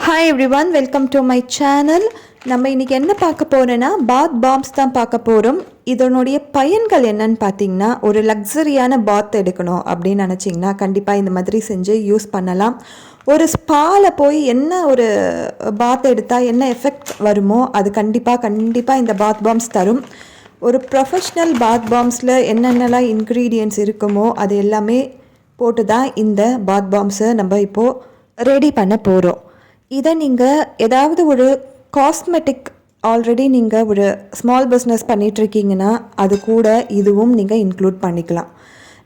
Hi everyone, welcome to my channel. நம்ம இன்னைக்கு என்ன பார்க்க போறோம்னா பாத் பாம்ஸ் தான் பார்க்க போறோம். இதனுடைய பயன்கள் என்னன்னு பார்த்தீங்கன்னா, ஒரு லக்ஸரியான பாத் எடுக்கணும் அப்படின்னு நினச்சிங்கன்னா கண்டிப்பாக இந்த மாதிரி செஞ்சு யூஸ் பண்ணலாம். ஒரு ஸ்பாவில் போய் என்ன ஒரு பாத் எடுத்தால் என்ன எஃபெக்ட் வருமோ அது கண்டிப்பாக இந்த பாத் பாம்ஸ் தரும். ஒரு ப்ரொஃபஷ்னல் பாத் பாம்ஸில் என்னென்னலாம் இன்க்ரீடியன்ட்ஸ் இருக்குமோ அது எல்லாமே போட்டு தான் இந்த பாத் பாம்ஸை நம்ம இப்போது ரெடி பண்ண போகிறோம். இதை நீங்கள் ஏதாவது ஒரு காஸ்மெட்டிக் ஆல்ரெடி நீங்கள் ஒரு ஸ்மால் பிஸ்னஸ் பண்ணிகிட்ருக்கீங்கன்னா அது கூட இதுவும் நீங்கள் இன்க்ளூட் பண்ணிக்கலாம்.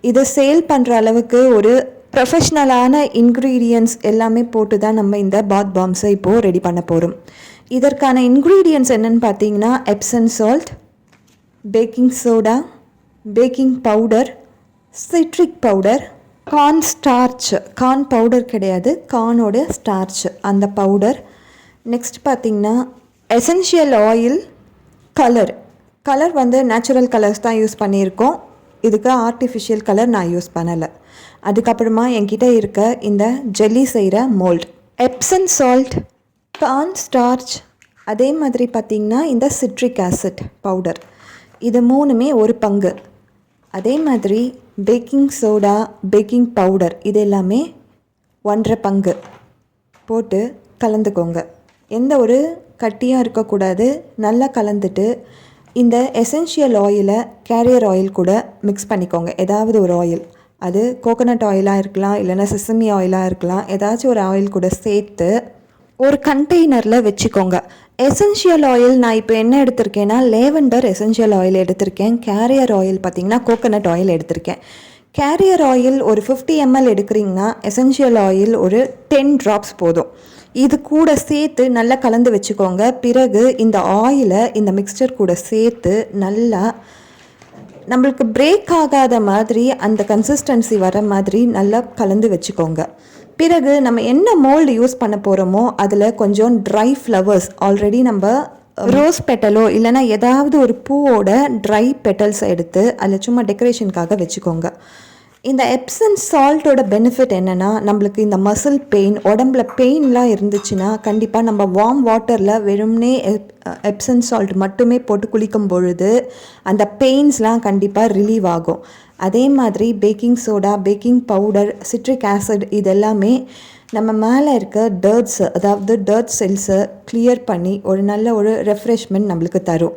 இதை சேல் பண்ணுற அளவுக்கு ஒரு ப்ரொஃபஷ்னலான இன்க்ரீடியன்ட்ஸ் எல்லாமே போட்டு தான் நம்ம இந்த பாத் பாம்ஸை இப்போது ரெடி பண்ண போகிறோம். இதற்கான இன்க்ரீடியன்ட்ஸ் என்னென்னு பார்த்தீங்கன்னா, Epson salt, baking soda, baking powder, citric powder, corn starch, corn powder கிடையாது, கார்னோட ஸ்டார்ச் அந்த பவுடர். நெக்ஸ்ட் பார்த்திங்கன்னா எசென்ஷியல் ஆயில், கலர் வந்து நேச்சுரல் கலர்ஸ் தான் யூஸ் பண்ணியிருக்கோம். இதுக்கு ஆர்டிஃபிஷியல் கலர் நான் யூஸ் பண்ணலை. அதுக்கப்புறமா என்கிட்ட இருக்க இந்த ஜெல்லி செய்கிற mould, Epsom salt, corn starch, அதே மாதிரி பார்த்திங்கன்னா இந்த சிட்ரிக் ஆசிட் பவுடர், இது மூணுமே ஒரு பங்கு. அதே மாதிரி பேக்கிங் சோடா, பேக்கிங் பவுடர் இது எல்லாமே 1.5 பங்கு போட்டு கலந்துக்கோங்க. எந்த ஒரு கட்டியாக இருக்கக்கூடாது. நல்லா கலந்துட்டு இந்த எசென்ஷியல் ஆயிலை கேரியர் ஆயில் கூட மிக்ஸ் பண்ணிக்கோங்க. ஏதாவது ஒரு ஆயில், அது கோகோனட் ஆயிலாக இருக்கலாம், இல்லைன்னா செசமி ஆயிலாக இருக்கலாம், ஏதாச்சும் ஒரு ஆயில் கூட சேர்த்து ஒரு கண்டெய்னரில் வச்சுக்கோங்க. எசென்ஷியல் ஆயில் நான் இப்போ என்ன எடுத்திருக்கேன்னா, லேவெண்டர் எசென்ஷியல் ஆயில் எடுத்திருக்கேன். கேரியர் ஆயில் பார்த்திங்கன்னா கோகோனட் ஆயில் எடுத்திருக்கேன். கேரியர் ஆயில் ஒரு 50 ml எடுக்கிறீங்கன்னா எசென்ஷியல் ஆயில் ஒரு 10 drops போதும். இது கூட சேர்த்து நல்லா கலந்து வச்சுக்கோங்க. பிறகு இந்த ஆயிலை இந்த மிக்சர் கூட சேர்த்து நல்லா நம்மளுக்கு பிரேக் ஆகாத மாதிரி அந்த கன்சிஸ்டன்சி வர மாதிரி நல்லா கலந்து வச்சுக்கோங்க. பிறகு நம்ம என்ன மோல்டு யூஸ் பண்ண போகிறோமோ அதில் கொஞ்சம் ட்ரை ஃப்ளவர்ஸ், ஆல்ரெடி நம்ம ரோஸ் பெட்டலோ இல்லைனா ஏதாவது ஒரு பூவோட ட்ரை பெட்டல்ஸ் எடுத்து அதில் சும்மா டெக்கரேஷனுக்காக வச்சுக்கோங்க. இந்த எப்சன் சால்ட்டோட பெனிஃபிட் என்னென்னா, நம்மளுக்கு இந்த மசில் பெயின், உடம்புல பெயின்லாம் இருந்துச்சுன்னா கண்டிப்பாக நம்ம வார்ம் வாட்டரில் வெறும்னே எப்சன் சால்ட் மட்டுமே போட்டு குளிக்கும் பொழுது அந்த பெயின்ஸ்லாம் கண்டிப்பாக ரிலீவ் ஆகும். அதே மாதிரி baking soda, baking powder, citric acid இதெல்லாமே நம்ம மேலே இருக்க டர்ட் செல்ஸை கிளியர் பண்ணி ஒரு நல்ல ஒரு ரெஃப்ரெஷ்மெண்ட் நம்மளுக்கு தரும்.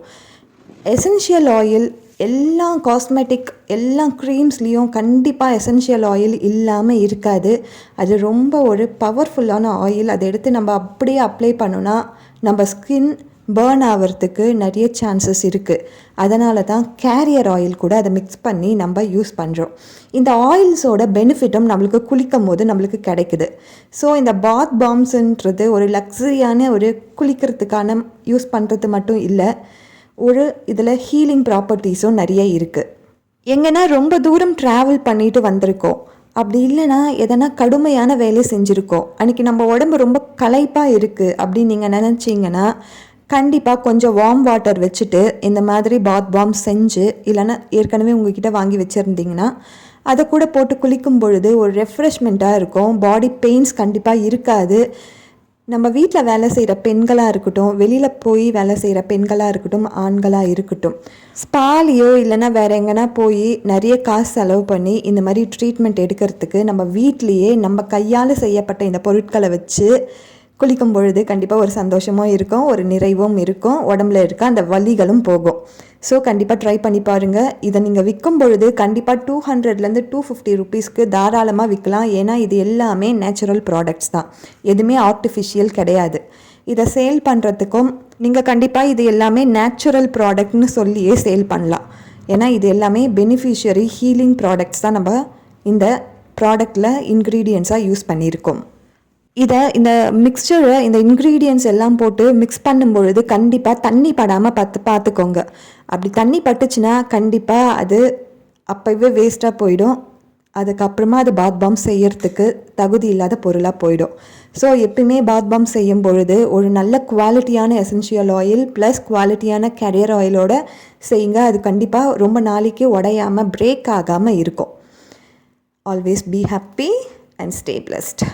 எசென்ஷியல் ஆயில் எல்லா காஸ்மெட்டிக் எல்லா க்ரீம்ஸ்லேயும் கண்டிப்பாக எசென்ஷியல் ஆயில் இல்லாமல் இருக்காது. அது ரொம்ப ஒரு பவர்ஃபுல்லான ஆயில். அதை எடுத்து நம்ம அப்படியே அப்ளை பண்ணோன்னா நம்ம ஸ்கின் பேர்ன் ஆகிறதுக்கு நிறைய சான்சஸ் இருக்குது. அதனால தான் கேரியர் ஆயில் கூட அதை மிக்ஸ் பண்ணி நம்ம யூஸ் பண்ணுறோம். இந்த ஆயில்ஸோட பெனிஃபிட்டும் நம்மளுக்கு குளிக்கும் போது நம்மளுக்கு கிடைக்குது. ஸோ இந்த பாத் பாம்ஸுன்றது ஒரு லக்ஸரியான ஒரு குளிக்கிறதுக்கான யூஸ் பண்ணுறது மட்டும் இல்லை, ஒரு இதில் ஹீலிங் ப்ராப்பர்ட்டிஸும் நிறைய இருக்குது. எங்கன்னா ரொம்ப தூரம் ட்ராவல் பண்ணிட்டு வந்திருக்கோம், அப்படி இல்லைனா எதனா கடுமையான வேலை செஞ்சுருக்கோம், அன்றைக்கி நம்ம உடம்பு ரொம்ப களைப்பாக இருக்குது அப்படின்னு நீங்கள் நினச்சிங்கன்னா கண்டிப்பாக கொஞ்சம் வார்ம் வாட்டர் வச்சுட்டு இந்த மாதிரி பாத் பாம் செஞ்சு, இல்லைன்னா ஏற்கனவே உங்ககிட்ட வாங்கி வச்சுருந்தீங்கன்னா அதை கூட போட்டு குளிக்கும் பொழுது ஒரு ரெஃப்ரெஷ்மெண்ட்டாக இருக்கும். பாடி பெயின்ஸ் கண்டிப்பாக இருக்காது. நம்ம வீட்டில் வேலை செய்கிற பெண்களாக இருக்கட்டும், வெளியில் போய் வேலை செய்கிற பெண்களாக இருக்கட்டும், ஆண்களாக இருக்கட்டும், ஸ்பாலியோ இல்லைன்னா வேறு எங்கன்னா போய் நிறைய காசு செலவு பண்ணி இந்த மாதிரி ட்ரீட்மெண்ட் எடுக்கிறதுக்கு நம்ம வீட்லேயே நம்ம கையால் செய்யப்பட்ட இந்த பொருட்களை வச்சு குளிக்கும் பொழுது கண்டிப்பாக ஒரு சந்தோஷமும் இருக்கும், ஒரு நிறைவும் இருக்கும், உடம்புல இருக்க அந்த வலிகளும் போகும். ஸோ கண்டிப்பாக ட்ரை பண்ணி பாருங்கள். இதை நீங்கள் விற்கும் பொழுது கண்டிப்பாக 200லேருந்து 250 rupeesக்கு தாராளமாக விற்கலாம். ஏன்னா இது எல்லாமே நேச்சுரல் ப்ராடக்ட்ஸ் தான், எதுவுமே ஆர்டிஃபிஷியல் கிடையாது. இதை சேல் பண்ணுறதுக்கும் நீங்கள் கண்டிப்பாக இது எல்லாமே நேச்சுரல் ப்ராடக்ட்னு சொல்லியே சேல் பண்ணலாம். ஏன்னா இது எல்லாமே பெனிஃபிஷியரி ஹீலிங் ப்ராடக்ட்ஸ் தான் நம்ம இந்த ப்ராடக்டில் இன்க்ரீடியன்ஸாக யூஸ் பண்ணியிருக்கோம். இதை இந்த மிக்சரை இந்த இன்க்ரீடியன்ட்ஸ் எல்லாம் போட்டு மிக்ஸ் பண்ணும் பொழுது கண்டிப்பாக தண்ணி படாமல் பார்த்துக்கோங்க. அப்படி தண்ணி பட்டுச்சுன்னா கண்டிப்பாக அது அப்போவே வேஸ்ட்டாக போயிடும். அதுக்கப்புறமா அது பாத் பாம் செய்யறதுக்கு தகுதி இல்லாத பொருளாக போயிடும். ஸோ எப்பயுமே பாத் பாம் செய்யும் பொழுது ஒரு நல்ல குவாலிட்டியான எசென்ஷியல் ஆயில் ப்ளஸ் குவாலிட்டியான கேரியர் ஆயிலோடு செய்யுங்க. அது கண்டிப்பாக ரொம்ப நாளைக்கு உடையாமல் பிரேக் ஆகாமல் இருக்கும். Always be happy and stay blessed.